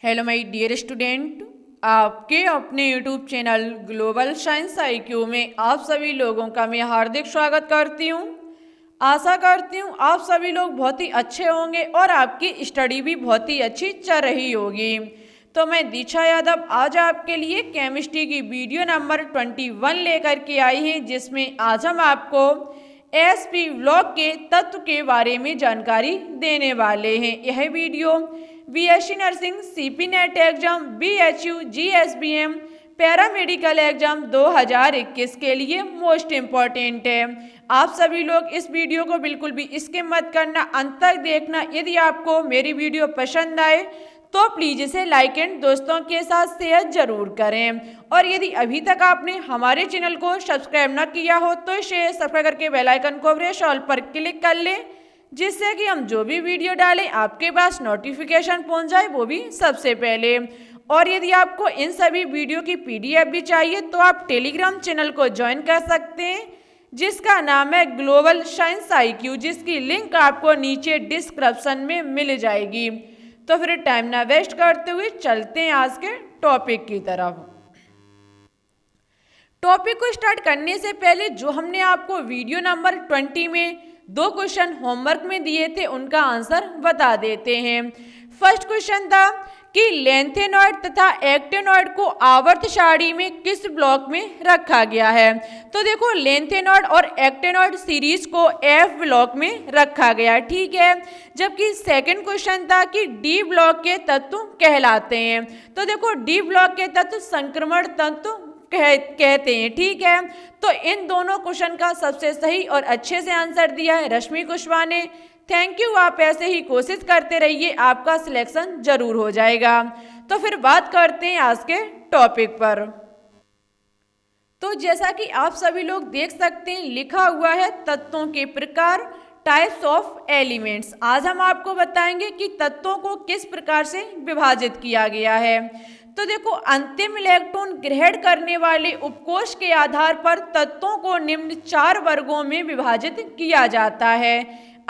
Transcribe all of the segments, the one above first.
Hello my dear student, आपके अपने YouTube channel global science IQ में आप सभी लोगों का मैं हार्दिक स्वागत करती हूँ। आशा करती हूँ आप सभी लोग बहुत ही अच्छे होंगे और आपकी स्टडी भी बहुत ही अच्छी चल रही होगी। तो मैं दीक्षा यादव आज आपके लिए केमिस्ट्री की वीडियो नंबर 21 लेकर के आई है, जिसमें आज हम आपको एसपी ब्लॉक के तत्व के बारे में जानकारी देने वाले हैं। यह video BSc nursing, CP net exam, BHU, GSBM, paramedical exam 2021 के लिए मोस्ट इम्पॉर्टेंट है। आप सभी लोग इस वीडियो को बिल्कुल भी स्किप मत करना, अंत तक देखना। यदि आपको मेरी वीडियो पसंद आए तो प्लीज़ इसे लाइक एंड दोस्तों के साथ शेयर जरूर करें। और यदि अभी तक आपने हमारे चैनल को सब्सक्राइब न किया हो तो इसे सब्सक्राइब करके बेल आइकन को प्रेस ऑल पर क्लिक कर लें, जिससे कि हम जो भी वीडियो डालें आपके पास नोटिफिकेशन पहुंच जाए, वो भी सबसे पहले। और यदि आपको इन सभी वीडियो की पीडीएफ भी चाहिए तो आप टेलीग्राम चैनल को ज्वाइन कर सकते हैं, जिसका नाम है ग्लोबल साइंस आईक्यू, जिसकी लिंक आपको नीचे डिस्क्रिप्शन में मिल जाएगी। तो फिर टाइम ना वेस्ट करते हुए चलते हैं आज के टॉपिक की तरफ। टॉपिक को स्टार्ट करने से पहले जो हमने आपको वीडियो नंबर 20 में 2 क्वेश्चन होमवर्क में दिए थे, उनका आंसर बता देते हैं। फर्स्ट क्वेश्चन था कि लेंथेनॉइड तथा एक्टेनॉइड को आवर्त सारणी में किस ब्लॉक में रखा गया है। तो देखो, लेंथेनॉइड और एक्टेनॉइड सीरीज को एफ ब्लॉक में रखा गया, ठीक है। जबकि सेकंड क्वेश्चन था कि डी ब्लॉक के तत्व कहलाते हैं। तो देखो, डी ब्लॉक के तत्व संक्रमण तत्व कहते हैं, ठीक है। तो इन दोनों क्वेश्चन का सबसे सही और अच्छे से आंसर दिया है रश्मि कुशवाहा ने। थैंक यू, आप ऐसे ही कोशिश करते रहिए, आपका सिलेक्शन जरूर हो जाएगा। तो फिर बात करते हैं आज के टॉपिक पर। तो जैसा कि आप सभी लोग देख सकते हैं, लिखा हुआ है तत्वों के प्रकार, टाइप्स ऑफ एलिमेंट्स। आज हम आपको बताएंगे कि तत्वों को किस प्रकार से विभाजित किया गया है। तो देखो, अंतिम इलेक्ट्रॉन ग्रहण करने वाले उपकोष के आधार पर तत्वों को निम्न 4 वर्गों में विभाजित किया जाता है।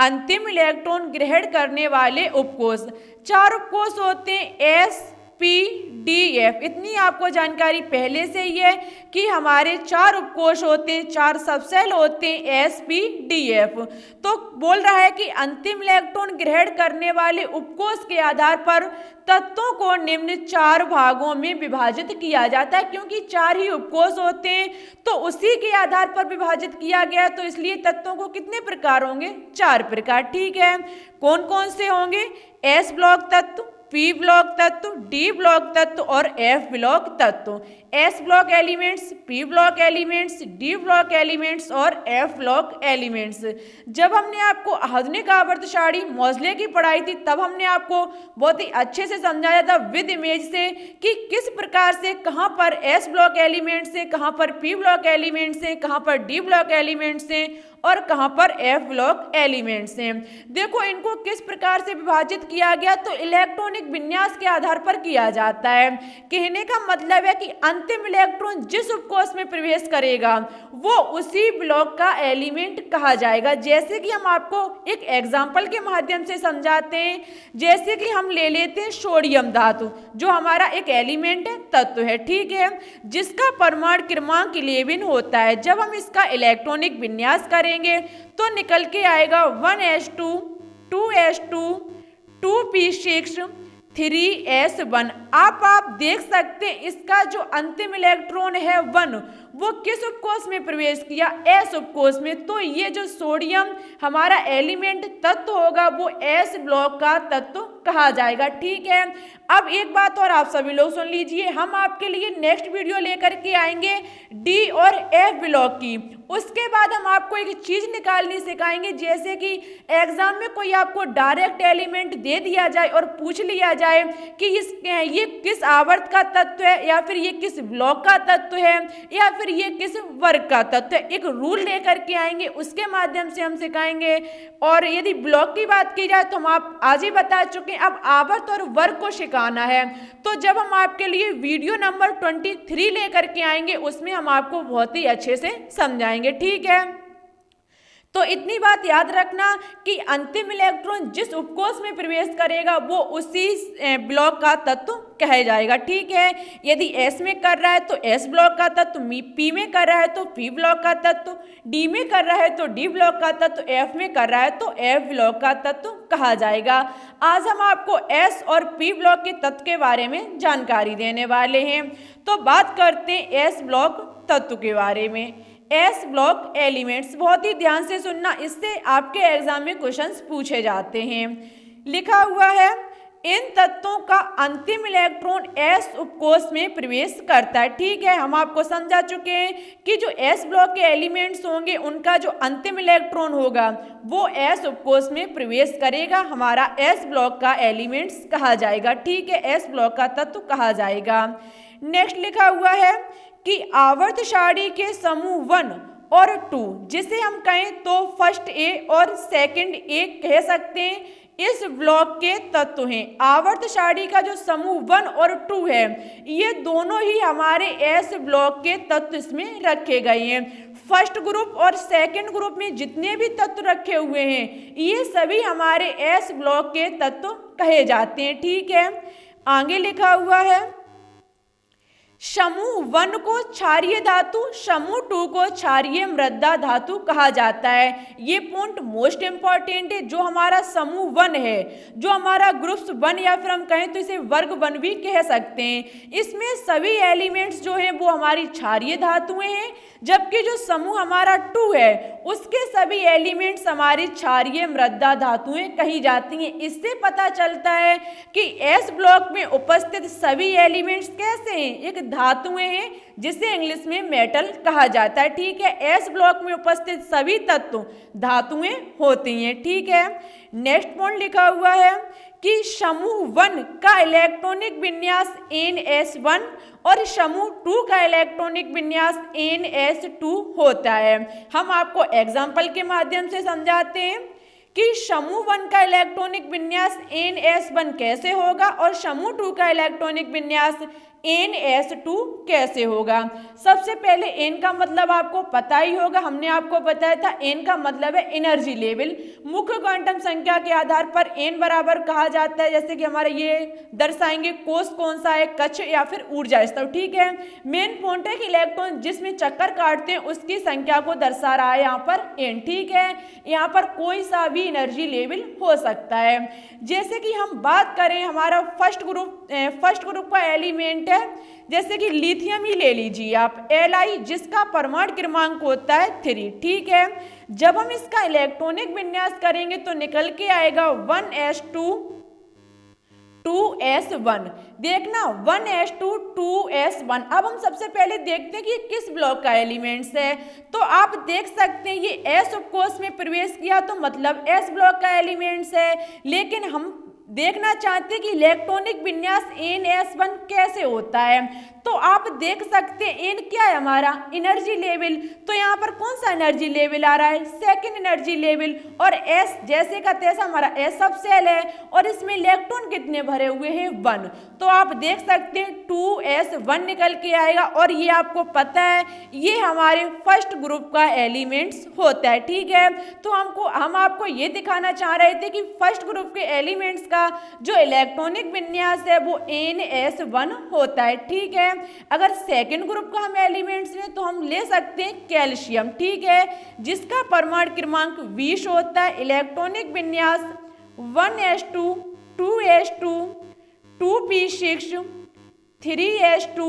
अंतिम इलेक्ट्रॉन ग्रहण करने वाले उपकोष 4 उपकोष होते हैं, एस, पी, डी, एफ। इतनी आपको जानकारी पहले से ही है कि हमारे 4 उपकोष होते हैं, 4 सबसेल होते हैं, एस, पी, डी, एफ। तो बोल रहा है कि अंतिम इलेक्ट्रॉन ग्रहण करने वाले उपकोष के आधार पर तत्वों को निम्न 4 भागों में विभाजित किया जाता है। क्योंकि 4 ही उपकोष होते हैं तो उसी के आधार पर विभाजित किया गया, तो इसलिए तत्वों को कितने प्रकार होंगे? 4 प्रकार, ठीक है। कौन कौन से होंगे? एस ब्लॉक तत्व, पी ब्लॉक तत्व, डी ब्लॉक तत्व और एफ ब्लॉक तत्व। S block elements, P block elements, D block elements और एफ ब्लॉक एलिमेंट्स। जब हमने आपको आधुनिक आवर्त सारणी मोज़ले की पढ़ाई थी, तब हमने आपको बहुत ही अच्छे से समझाया था विद इमेज से कि किस प्रकार से कहाँ पर एस ब्लॉक एलिमेंट्स हैं, कहाँ पर पी ब्लॉक एलिमेंट्स हैं, कहाँ पर डी ब्लॉक एलिमेंट्स हैं और कहाँ पर एफ ब्लॉक एलिमेंट्स हैं। देखो, इनको किस प्रकार से विभाजित किया गया, तो इलेक्ट्रॉनिक विन्यास के आधार पर किया जाता है। कहने का मतलब है कि अंतिम इलेक्ट्रॉन जिस उपकोष में प्रवेश करेगा वो उसी ब्लॉक का एलिमेंट कहा जाएगा। जैसे कि हम आपको एक एग्जाम्पल के माध्यम से समझाते हैं, जैसे कि हम ले लेते हैं सोडियम धातु, जो हमारा एक एलिमेंट है, तत्व है, ठीक है, जिसका परमाणु क्रमांक 11 होता है। जब हम इसका इलेक्ट्रॉनिक विन्यास करेंगे तो निकल के आएगा 1s2, 2s2, 2p6, 3s1। आप देख सकते हैं इसका जो अंतिम इलेक्ट्रॉन है 1, वो किस उपकोष में प्रवेश किया? एस उपकोष में। तो ये जो सोडियम हमारा एलिमेंट तत्व होगा वो एस ब्लॉक का तत्व कहा जाएगा, ठीक है। अब एक बात और आप सभी लोग सुन लीजिए, हम आपके लिए नेक्स्ट वीडियो लेकर के आएंगे डी और एफ ब्लॉक की। उसके बाद हम आपको एक चीज निकालनी सिखाएंगे, जैसे कि एग्जाम में कोई आपको डायरेक्ट एलिमेंट दे दिया जाए और पूछ लिया जाए कि ये किस आवर्त का तत्व है, या फिर ये किस ब्लॉक का तत्व है, या फिर ये किस वर्ग का तत्व है। एक रूल लेकर के आएंगे, उसके माध्यम से हम सिखाएंगे। और यदि ब्लॉक की बात की जाए तो हम आप आज ही बता चुके हैं, अब आवर्त और वर्ग को सिखाना है। तो जब हम आपके लिए वीडियो नंबर 23 लेकर के आएंगे, उसमें हम आपको बहुत ही अच्छे से समझाएंगे, ठीक है। तो इतनी बात याद रखना कि अंतिम इलेक्ट्रॉन जिस उपकोष में प्रवेश करेगा वो उसी ब्लॉक का तत्व कहा जाएगा। ठीक है, यदि S में कर रहा है तो S ब्लॉक का तत्व, P में कर रहा है तो P ब्लॉक का तत्व, D में कर रहा है तो D ब्लॉक का तत्व, F में कर रहा है तो F ब्लॉक का तत्व कहा जाएगा। आज हम आपको S और P ब्लॉक के तत्व के बारे में जानकारी देने वाले हैं। तो बात करते हैं S ब्लॉक तत्व के बारे में। एस ब्लॉक एलिमेंट्स, बहुत ही ध्यान से सुनना, इससे आपके एग्जाम में क्वेश्चंस पूछे जाते हैं। लिखा हुआ है इन तत्वों का अंतिम इलेक्ट्रॉन एस उपकोष में प्रवेश करता है। ठीक है, हम आपको समझा चुके हैं कि जो एस ब्लॉक के एलिमेंट्स होंगे उनका जो अंतिम इलेक्ट्रॉन होगा वो एस उपकोष में प्रवेश करेगा, हमारा एस ब्लॉक का एलिमेंट्स कहा जाएगा। ठीक है, एस ब्लॉक का तत्व कहा जाएगा। नेक्स्ट लिखा हुआ है कि आवर्त सारणी के समूह 1 और 2, जिसे हम कहें तो फर्स्ट ए और सेकंड ए कह सकते हैं, इस ब्लॉक के तत्व हैं। आवर्त सारणी का जो समूह 1 और 2 है ये दोनों ही हमारे एस ब्लॉक के तत्व इसमें रखे गए हैं। फर्स्ट ग्रुप और सेकंड ग्रुप में जितने भी तत्व रखे हुए हैं ये सभी हमारे एस ब्लॉक के तत्व कहे जाते हैं। ठीक है, आगे लिखा हुआ है समूह 1 को क्षारीय धातु, समूह 2 को क्षारीय मृदा धातु कहा जाता है। ये पॉइंट मोस्ट इंपॉर्टेंट है। जो हमारा समूह 1 है, जो हमारा ग्रुप्स 1 या फिर हम कहें तो इसे वर्ग 1 भी कह सकते हैं, इसमें सभी एलिमेंट्स जो हैं वो हमारी क्षारीय धातुएं हैं, जबकि जो समूह हमारा 2 है उसके सभी एलिमेंट्स हमारी क्षारीय मृदा धातुएं कही जाती हैं। इससे पता चलता है कि एस ब्लॉक में उपस्थित सभी एलिमेंट्स कैसे हैं, एक धातुएं हैं जिसे इंग्लिश में मेटल कहा जाता है। ठीक है, एस ब्लॉक में उपस्थित सभी तत्व धातुएं होती हैं। ठीक है, नेक्स्ट पॉइंट लिखा हुआ है कि समूह 1 का इलेक्ट्रॉनिक विन्यास NS1 और समूह 2 का इलेक्ट्रॉनिक विन्यास NS2 होता है। हम आपको एग्जाम्पल के माध्यम से समझाते हैं कि समूह 1 का इलेक्ट्रॉनिक विन्यास NS1 कैसे होगा और समूह 2 का इलेक्ट्रॉनिक विन्यास NS2 कैसे होगा। सबसे पहले N का मतलब आपको पता ही होगा, हमने आपको बताया था N का मतलब है एनर्जी लेवल। मुख्य क्वांटम संख्या के आधार पर N बराबर कहा जाता है, जैसे कि हमारे ये दर्शाएंगे कोष कौन सा है, कक्ष या फिर ऊर्जा स्तर। ठीक है, मेन पॉइंट है कि इलेक्ट्रॉन जिसमें चक्कर काटते हैं उसकी संख्या को दर्शा रहा है यहाँ पर N। ठीक है, यहाँ पर कोई सा भी एनर्जी लेवल हो सकता है। जैसे कि हम बात करें हमारा फर्स्ट ग्रुप का एलिमेंट है, जैसे कि लिथियम ही ले लीजिए आप, Li, जिसका परमाणु क्रमांक होता है 3। ठीक है, जब हम इसका इलेक्ट्रॉनिक विन्यास करेंगे तो निकल के आएगा 1s2 2s1। देखना 1s2 2s1। अब हम सबसे पहले देखते हैं कि किस ब्लॉक का एलिमेंट्स है। तो आप देख सकते हैं ये s उपकोष में प्रवेश किया तो मतलब s ब्लॉक का एलिमेंट्स है, लेकिन हम देखना चाहते हैं कि इलेक्ट्रॉनिक विन्यास NS1 कैसे होता है। तो आप देख सकते हैं N क्या है हमारा एनर्जी लेवल, तो यहाँ पर कौन सा एनर्जी लेवल आ रहा है, सेकंड एनर्जी लेवल। और S जैसे का तैसा हमारा S सब सेल है और इसमें इलेक्ट्रॉन कितने भरे हुए हैं 1। तो आप देख सकते हैं 2s1 निकल के आएगा और ये आपको पता है ये हमारे फर्स्ट ग्रुप का एलिमेंट्स होता है। ठीक है, तो हम आपको ये दिखाना चाह रहे थे कि फर्स्ट ग्रुप के एलिमेंट्स का जो इलेक्ट्रॉनिक विन्यास है वो NS1 होता है। ठीक है, अगर सेकंड ग्रुप का हम एलिमेंट्स लें तो हम ले सकते हैं कैल्शियम। ठीक है, जिसका परमाणु क्रमांक 20 होता है, इलेक्ट्रॉनिक विन्यास 1s2 2s2 2p6 3s2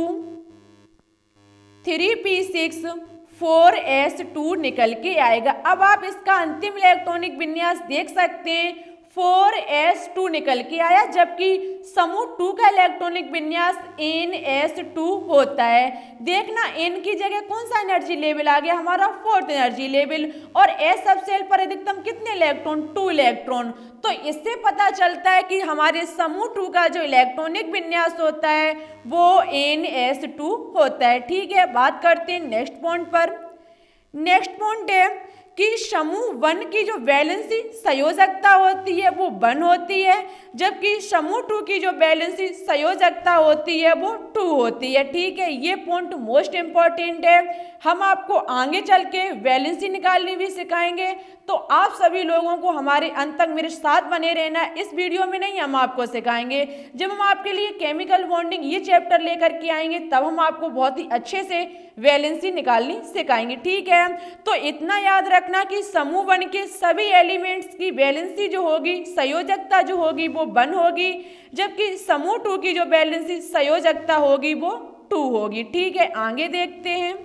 3p6 4s2 निकल के आएगा। अब आप इसका अंतिम इलेक्ट्रॉनिक विन्यास देख सकते हैं 4s2 निकल के आया, जबकि समूह 2 का इलेक्ट्रॉनिक विन्यास NS2 होता है। देखना N की जगह कौन सा एनर्जी लेवल आ गया, हमारा 4th एनर्जी लेवल। और S सब सेल पर अधिकतम कितने इलेक्ट्रॉन, 2 इलेक्ट्रॉन। तो इससे पता चलता है कि हमारे समूह 2 का जो इलेक्ट्रॉनिक विन्यास होता है वो NS2 होता है। ठीक है, बात करते हैं नेक्स्ट पॉइंट पर। नेक्स्ट पॉइंट है कि समूह 1 की जो वैलेंसी संयोजकता होती है वो 1 होती है, जबकि समूह 2 की जो वैलेंसी संयोजकता होती है वो 2 होती है। ठीक है, ये पॉइंट मोस्ट इंपॉर्टेंट है। हम आपको आगे चल के वैलेंसी निकालनी भी सिखाएंगे, तो आप सभी लोगों को हमारे अंत तक मेरे साथ बने रहना। इस वीडियो में नहीं, हम आपको सिखाएंगे। जब हम आपके लिए केमिकल बॉन्डिंग ये चैप्टर लेकर के आएंगे तब हम आपको बहुत ही अच्छे से वैलेंसी निकालनी सिखाएंगे। ठीक है, तो इतना याद रखना कि समूह 1 के सभी एलिमेंट्स की वैलेंसी जो होगी, संयोजकता जो होगी वो 1 होगी, जबकि समूह 2 की जो वैलेंसी संयोजकता होगी वो 2 होगी। ठीक है, आगे देखते हैं।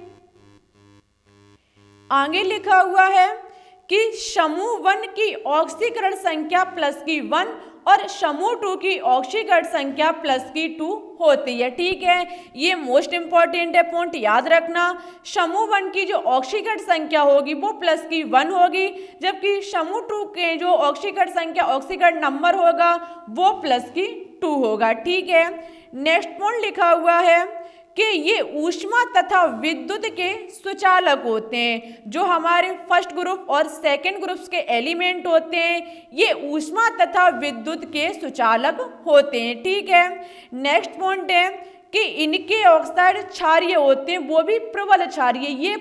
आगे लिखा हुआ है कि समूह 1 की ऑक्सीकरण संख्या प्लस की 1 और समूह 2 की ऑक्सीकरण संख्या प्लस की 2 होती है। ठीक है, ये मोस्ट इंपॉर्टेंट है, पॉइंट याद रखना। समूह 1 की जो ऑक्सीकरण संख्या होगी वो प्लस की 1 होगी, जबकि समूह 2 के जो ऑक्सीकरण संख्या, ऑक्सीकरण नंबर होगा वो प्लस की 2 होगा। ठीक है, नेक्स्ट पॉइंट लिखा हुआ है कि ये ऊष्मा तथा विद्युत के सुचालक होते हैं। जो हमारे फर्स्ट ग्रुप और सेकंड ग्रुप्स के एलिमेंट होते हैं ये ऊष्मा तथा विद्युत के सुचालक होते हैं। ठीक है, नेक्स्ट पॉइंट है कि इनके ऑक्साइड क्षारीय होते हैं, वो भी प्रबल क्षारीय। ये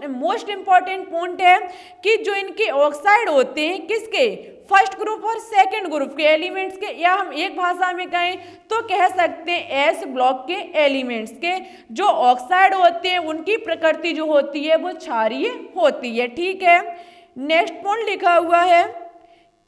मोस्ट इंपॉर्टेंट पॉइंट है कि जो इनके ऑक्साइड होते हैं किसके, फर्स्ट ग्रुप और सेकंड ग्रुप के एलिमेंट्स के, या हम एक भाषा में कहें तो कह सकते हैं एस ब्लॉक के एलिमेंट्स के जो ऑक्साइड होते हैं उनकी प्रकृति जो होती है वो क्षारीय होती है। ठीक है, नेक्स्ट पॉइंट लिखा हुआ है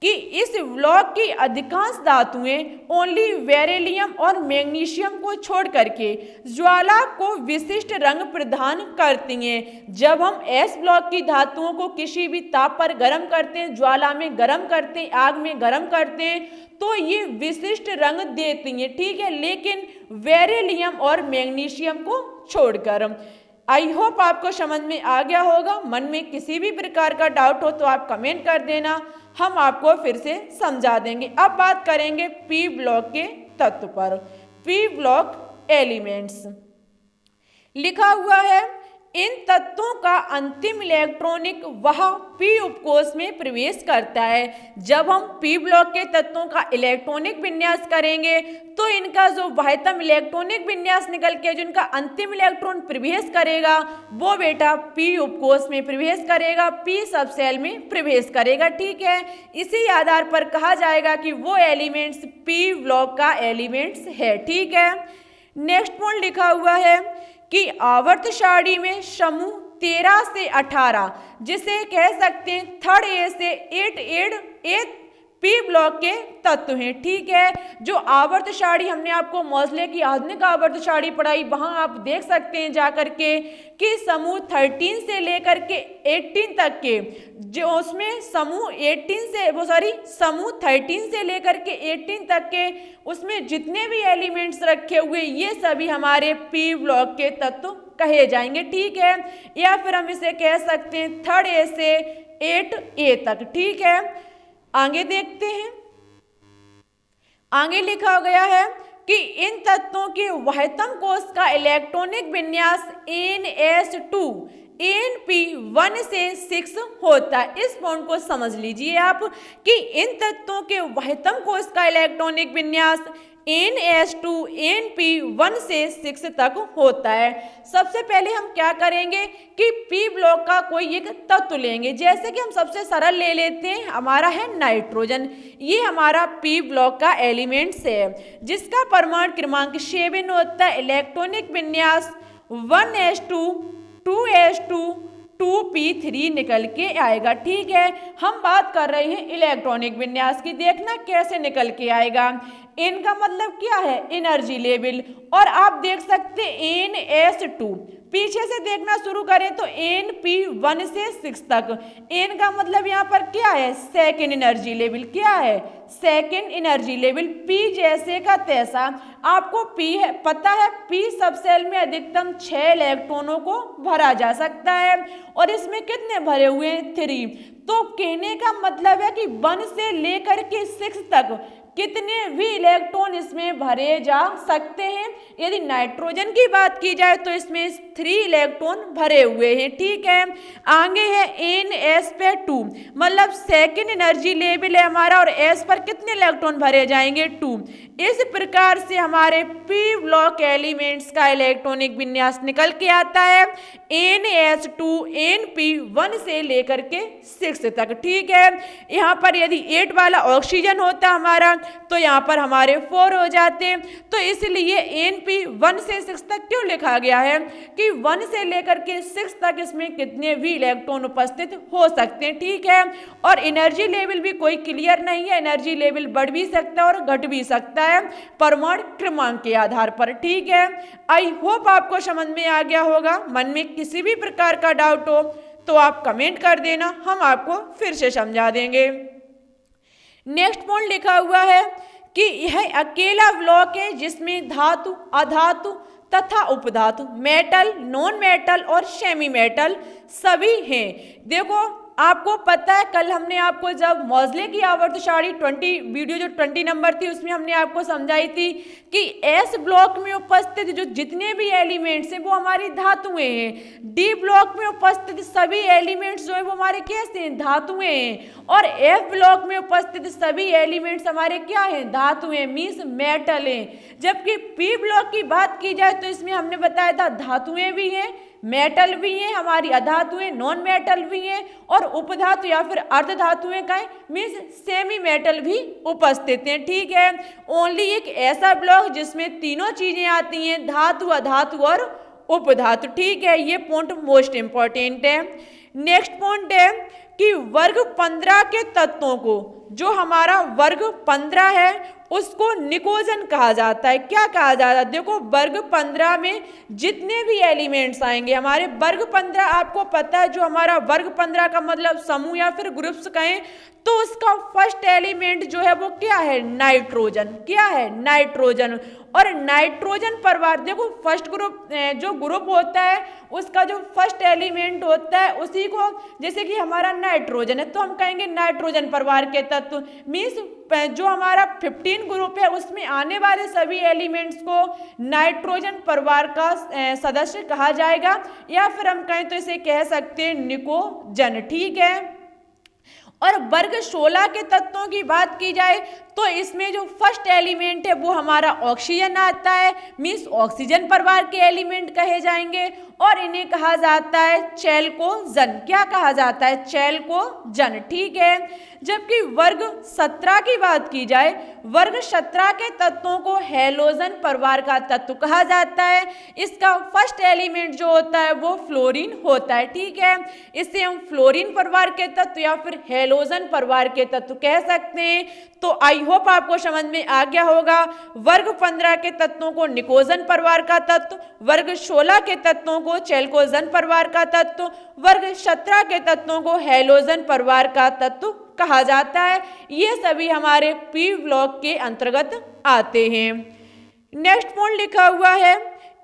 कि इस ब्लॉक की अधिकांश धातुएं ओनली बेरिलियम और मैग्नीशियम को छोड़ करके ज्वाला को विशिष्ट रंग प्रदान करती हैं। जब हम एस ब्लॉक की धातुओं को किसी भी ताप पर गर्म करते हैं, ज्वाला में गर्म करते हैं, आग में गर्म करते हैं, तो ये विशिष्ट रंग देती हैं। ठीक है, लेकिन बेरिलियम और मैग्नीशियम को छोड़कर। आई होप आपको समझ में आ गया होगा। मन में किसी भी प्रकार का डाउट हो तो आप कमेंट कर देना, हम आपको फिर से समझा देंगे। अब बात करेंगे पी ब्लॉक के तत्व पर। पी ब्लॉक एलिमेंट्स लिखा हुआ है, इन तत्वों का अंतिम इलेक्ट्रॉनिक वह पी उपकोष में प्रवेश करता है। जब हम पी ब्लॉक के तत्वों का इलेक्ट्रॉनिक विन्यास करेंगे तो इनका जो बाह्यतम इलेक्ट्रॉनिक विन्यास निकल के जो इनका अंतिम इलेक्ट्रॉन प्रवेश करेगा वो बेटा पी उपकोष में प्रवेश करेगा, पी सब सेल में प्रवेश करेगा। ठीक है, इसी आधार पर कहा जाएगा कि वो एलिमेंट्स पी ब्लॉक का एलिमेंट्स है। ठीक है, नेक्स्ट पॉइंट लिखा हुआ है कि आवर्त सारणी में समूह 13 से 18 जिसे कह सकते हैं थर्ड ए से 8 पी ब्लॉक के तत्व हैं। ठीक है, जो आवर्त सारणी हमने आपको मोज़ले की आधुनिक आवर्त सारणी पढ़ाई, वहां आप देख सकते हैं जाकर के कि समूह 13 से लेकर के 18 तक के, जो उसमें समूह 13 से लेकर के 18 तक के उसमें जितने भी एलिमेंट्स रखे हुए ये सभी हमारे पी ब्लॉक के तत्व कहे जाएंगे। ठीक है, या फिर हम इसे कह सकते हैं थर्ड ए से 8A तक। ठीक है, आगे देखते हैं। आगे लिखा गया है कि इन तत्वों के बाह्यतम कोष का इलेक्ट्रॉनिक विन्यास NS2 Np1 से 6 होता है। इस पॉइंट को समझ लीजिए आप कि इन तत्वों के बाह्यतम कोष का इलेक्ट्रॉनिक विन्यास NS2 Np1 से 6 तक होता है। सबसे पहले हम क्या करेंगे कि पी ब्लॉक का कोई एक तत्व लेंगे, जैसे कि हम सबसे सरल ले लेते हैं, हमारा है नाइट्रोजन। ये हमारा पी ब्लॉक का एलिमेंट्स है जिसका परमाणु क्रमांक 7 होता है। इलेक्ट्रॉनिक विन्यास 1s2 2s2 2p3 निकल के आएगा। ठीक है, हम बात कर रहे हैं इलेक्ट्रॉनिक विन्यास की, देखना कैसे निकल के आएगा। N का मतलब क्या है, एनर्जी लेवल, और आप देख सकते हैं NS2, पीछे से देखना शुरू करें तो Np1 से 6 तक। N का मतलब यहाँ पर क्या है, सेकेंड एनर्जी लेवल। क्या है, सेकेंड एनर्जी लेवल। P जैसे का तैसा। आपको P है पता है, P सब सेल में अधिकतम 6 इलेक्ट्रॉनों को भरा जा सकता है और इसमें कितने भरे हुए हैं, 3। तो कहने का मतलब है कि 1 से लेकर के 6 तक कितने भी इलेक्ट्रॉन इसमें भरे जा सकते हैं। यदि नाइट्रोजन की बात की जाए तो इसमें 3 इलेक्ट्रॉन भरे हुए हैं, ठीक है। आगे है Ns पे 2, मतलब सेकेंड एनर्जी लेवल है हमारा, और S पर कितने इलेक्ट्रॉन भरे जाएंगे 2। इस प्रकार से हमारे पी ब्लॉक एलिमेंट्स का इलेक्ट्रॉनिक विन्यास निकल के आता है NS2 Np1 से लेकर के 6 तक, ठीक है। यहाँ पर यदि 8 वाला ऑक्सीजन होता हमारा तो यहाँ पर हमारे 4 हो जाते। तो इसलिए Np1 से 6 तक क्यों लिखा गया है कि 1 से लेकर के 6 तक इसमें कितने भी इलेक्ट्रॉन उपस्थित हो सकते हैं, ठीक है। और एनर्जी लेवल भी कोई क्लियर नहीं है, एनर्जी लेवल बढ़ भी सकता है और घट भी सकता है परमाणु क्रमांक के आधार पर, ठीक है। आई होप आपको समझ में आ गया होगा। मन में किसी भी प्रकार का डाउट हो तो आप कमेंट कर देना, हम आपको फिर से समझा देंगे। नेक्स्ट पॉइंट लिखा हुआ है कि यह अकेला ब्लॉक है जिसमें धातु, अधातु तथा उपधातु, मेटल, नॉन मेटल और सेमी मेटल सभी हैं। देखो आपको पता है कल हमने आपको जब मोज़ले की आवर्त सारणी 20 वीडियो जो 20 नंबर थी उसमें हमने आपको समझाई थी कि एस ब्लॉक में उपस्थित जो जितने भी एलिमेंट्स हैं वो हमारी धातुएं हैं। डी ब्लॉक में उपस्थित सभी एलिमेंट्स जो है वो हमारे कैसे हैं, धातुएं हैं। और एफ ब्लॉक में उपस्थित सभी एलिमेंट्स हमारे क्या हैं, धातुएं, मीन्स मेटल हैं। जबकि पी ब्लॉक की बात की जाए तो इसमें हमने बताया था धातुएं भी हैं, मेटल भी हैं, हमारी अधातुएं, नॉन मेटल भी हैं, और उपधातु या फिर अर्ध धातुएं का मीन्स सेमी मेटल भी उपस्थित हैं, ठीक है। ओनली एक ऐसा ब्लॉक जिसमें तीनों चीजें आती हैं, धातु, अधातु और उपधातु, ठीक है। ये पॉइंट मोस्ट इंपॉर्टेंट है। नेक्स्ट पॉइंट है कि वर्ग 15 के तत्वों को, जो हमारा वर्ग 15 है उसको निकोजन कहा जाता है। क्या कहा जाता है, देखो वर्ग 15 में जितने भी एलिमेंट्स आएंगे हमारे, वर्ग 15 आपको पता है जो हमारा वर्ग 15 का मतलब समूह या फिर ग्रुप्स कहें तो उसका फर्स्ट एलिमेंट जो है वो क्या है, नाइट्रोजन। क्या है, नाइट्रोजन। और नाइट्रोजन परिवार, देखो फर्स्ट ग्रुप जो ग्रुप होता है उसका जो फर्स्ट एलिमेंट होता है उसी को, जैसे कि हमारा नाइट्रोजन है तो हम कहेंगे नाइट्रोजन परिवार के तत्व। मीन्स जो हमारा 15 ग्रुप है उसमें आने वाले सभी एलिमेंट्स को नाइट्रोजन परिवार का सदस्य कहा जाएगा, या फिर हम कहें तो इसे कह सकते हैं निकोजन, ठीक है। और वर्ग 16 के तत्वों की बात की जाए तो इसमें जो फर्स्ट एलिमेंट है वो हमारा ऑक्सीजन आता है, मीन्स ऑक्सीजन परिवार के एलिमेंट कहे जाएंगे, और इन्हें कहा जाता है चैल्कोजन। क्या कहा जाता है, चैल्कोजन, ठीक है। जबकि वर्ग 17 की बात की जाए, वर्ग 17 के तत्वों को हैलोजन परिवार का तत्व कहा जाता है। इसका फर्स्ट एलिमेंट जो होता है वो फ्लोरीन होता है, ठीक है। इसे हम फ्लोरीन परिवार के तत्व या फिर हैलोजन परिवार के तत्व कह सकते हैं। तो आई होप आपको समझ में आ गया होगा। वर्ग 15 के तत्वों को निकोजन परिवार का तत्व, वर्ग 16 के तत्वों को चैल्कोजन परिवार का तत्व, वर्ग 17 के तत्वों को हैलोजन परिवार का तत्व कहा जाता है। ये सभी हमारे पी ब्लॉक के अंतर्गत आते हैं। नेक्स्ट पॉइंट लिखा हुआ है,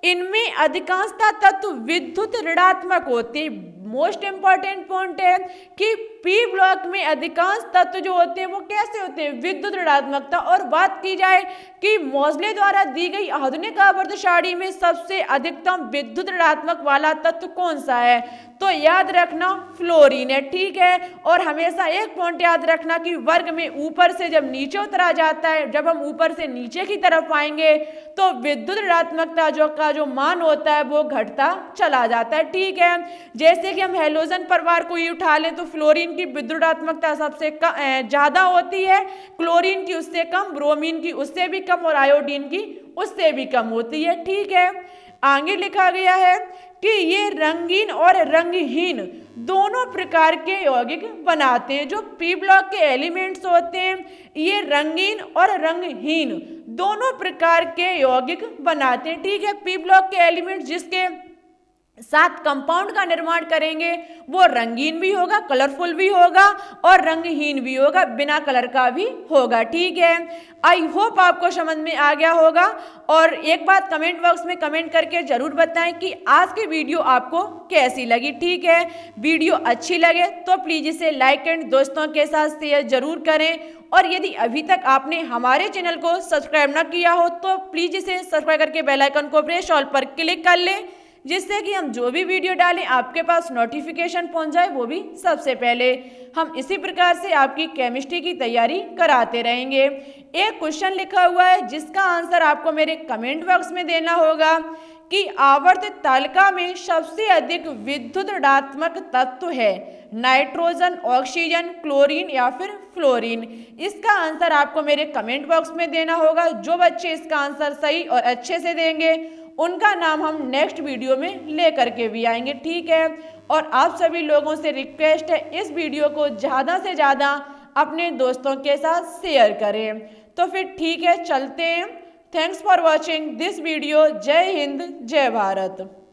इनमें अधिकांशतः तत्व विद्युत ऋणात्मक होते हैं। मोस्ट इंपॉर्टेंट पॉइंट है कि पी ब्लॉक में अधिकांश तत्व जो होते हैं वो कैसे होते हैं, विद्युत ऋणात्मकता। और बात की जाए कि मोज़ले द्वारा दी गई आधुनिक आवर्त सारणी में सबसे अधिकतम विद्युत ऋणात्मक वाला तत्व कौन सा है, तो याद रखना फ्लोरीन है, ठीक है। और हमेशा एक पॉइंट याद रखना कि वर्ग में ऊपर से जब नीचे उतरा जाता है, जब हम ऊपर से नीचे की तरफ आएंगे तो विद्युत ऋणात्मकता जो मान होता है वो घटता चला जाता है, ठीक है। जैसे कि हम हैलोजन परिवार को ही उठा लें तो फ्लोरीन की विद्युत ऋणात्मकता सबसे ज्यादा होती है, क्लोरीन की उससे कम, ब्रोमीन की उससे भी कम और आयोडीन की उससे भी कम होती है, ठीक है। आगे लिखा गया है कि ये रंगीन और रंगहीन दोनों प्रकार के यौगिक बनाते हैं। जो पी ब्लॉक के एलिमेंट्स होते हैं ये रंगीन और रंगहीन दोनों प्रकार के यौगिक बनाते हैं, ठीक है। पी ब्लॉक के एलिमेंट्स जिसके सात कंपाउंड का निर्माण करेंगे वो रंगीन भी होगा, कलरफुल भी होगा और रंगहीन भी होगा, बिना कलर का भी होगा। ठीक है, आई होप आपको समझ में आ गया होगा। और एक बात कमेंट बॉक्स में कमेंट करके जरूर बताएं कि आज की वीडियो आपको कैसी लगी। ठीक है, वीडियो अच्छी लगे तो प्लीज इसे लाइक एंड दोस्तों के साथ शेयर जरूर करें। और यदि अभी तक आपने हमारे चैनल को सब्सक्राइब न किया हो तो प्लीज इसे सब्सक्राइब करके बेल आइकन को प्रेस ऑल पर क्लिक कर लें, जिससे कि हम जो भी वीडियो डालें आपके पास नोटिफिकेशन पहुंच जाए, वो भी सबसे पहले। हम इसी प्रकार से आपकी केमिस्ट्री की तैयारी कराते रहेंगे। एक क्वेश्चन लिखा हुआ है जिसका आंसर आपको मेरे कमेंट बॉक्स में देना होगा कि आवर्त तालिका में सबसे अधिक विद्युत ऋणात्मक तत्व है नाइट्रोजन, ऑक्सीजन, क्लोरीन या फिर फ्लोरीन। इसका आंसर आपको मेरे कमेंट बॉक्स में देना होगा। जो बच्चे इसका आंसर सही और अच्छे से देंगे उनका नाम हम नेक्स्ट वीडियो में लेकर के भी आएंगे। ठीक है, और आप सभी लोगों से रिक्वेस्ट है इस वीडियो को ज़्यादा से ज़्यादा अपने दोस्तों के साथ शेयर करें। तो फिर ठीक है, चलते हैं। Thanks for watching this video. जय हिंद, जय भारत।